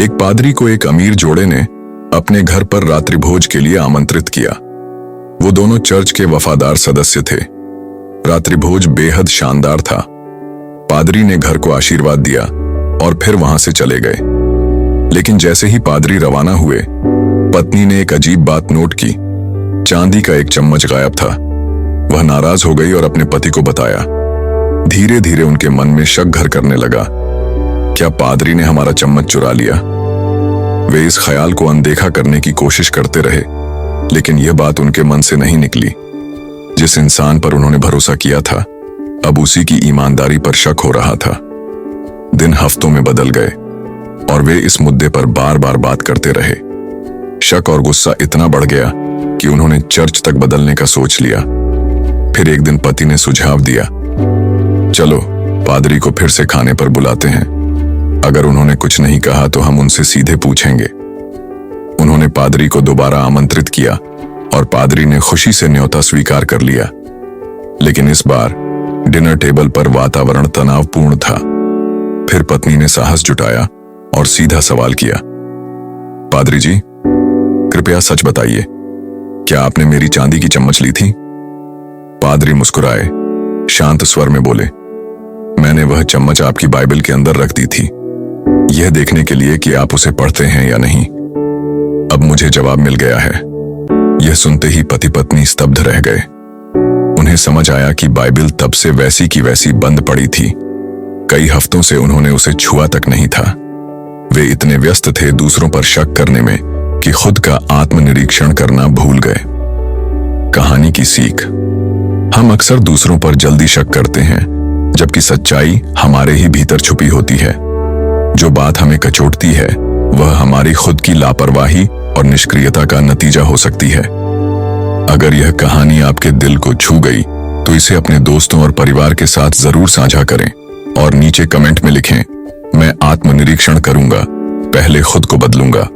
एक पादरी को एक अमीर जोड़े ने अपने घर पर रात्रि भोज के लिए आमंत्रित किया। वो दोनों चर्च के वफादार सदस्य थे। रात्रि भोज बेहद शानदार था। पादरी ने घर को आशीर्वाद दिया और फिर वहां से चले गए। लेकिन जैसे ही पादरी रवाना हुए, पत्नी ने एक अजीब बात नोट की। चांदी का एक चम्मच गायब था। वह नाराज हो गई और अपने पति को बताया। धीरे धीरे उनके मन में शक घर करने लगा, क्या पादरी ने हमारा चम्मच चुरा लिया? वे इस ख्याल को अनदेखा करने की कोशिश करते रहे, लेकिन यह बात उनके मन से नहीं निकली। जिस इंसान पर उन्होंने भरोसा किया था, अब उसी की ईमानदारी पर शक हो रहा था। दिन हफ्तों में बदल गए और वे इस मुद्दे पर बार बार बात करते रहे। शक और गुस्सा इतना बढ़ गया कि उन्होंने चर्च तक बदलने का सोच लिया। फिर एक दिन पति ने सुझाव दिया, चलो पादरी को फिर से खाने पर बुलाते हैं। अगर उन्होंने कुछ नहीं कहा तो हम उनसे सीधे पूछेंगे। उन्होंने पादरी को दोबारा आमंत्रित किया और पादरी ने खुशी से न्योता स्वीकार कर लिया। लेकिन इस बार डिनर टेबल पर वातावरण तनावपूर्ण था। फिर पत्नी ने साहस जुटाया और सीधा सवाल किया, पादरी जी, कृपया सच बताइए, क्या आपने मेरी चांदी की चम्मच ली थी? पादरी मुस्कुराए, शांत स्वर में बोले, मैंने वह चम्मच आपकी बाइबल के अंदर रख दी थी, यह देखने के लिए कि आप उसे पढ़ते हैं या नहीं। अब मुझे जवाब मिल गया है। यह सुनते ही पति पत्नी स्तब्ध रह गए। उन्हें समझ आया कि बाइबल तब से वैसी की वैसी बंद पड़ी थी। कई हफ्तों से उन्होंने उसे छुआ तक नहीं था। वे इतने व्यस्त थे दूसरों पर शक करने में कि खुद का आत्मनिरीक्षण करना भूल गए। कहानी की सीख, हम अक्सर दूसरों पर जल्दी शक करते हैं, जबकि सच्चाई हमारे ही भीतर छुपी होती है। जो बात हमें कचोटती है, वह हमारी खुद की लापरवाही और निष्क्रियता का नतीजा हो सकती है। अगर यह कहानी आपके दिल को छू गई, तो इसे अपने दोस्तों और परिवार के साथ जरूर साझा करें और नीचे कमेंट में लिखें, मैं आत्मनिरीक्षण करूंगा, पहले खुद को बदलूंगा।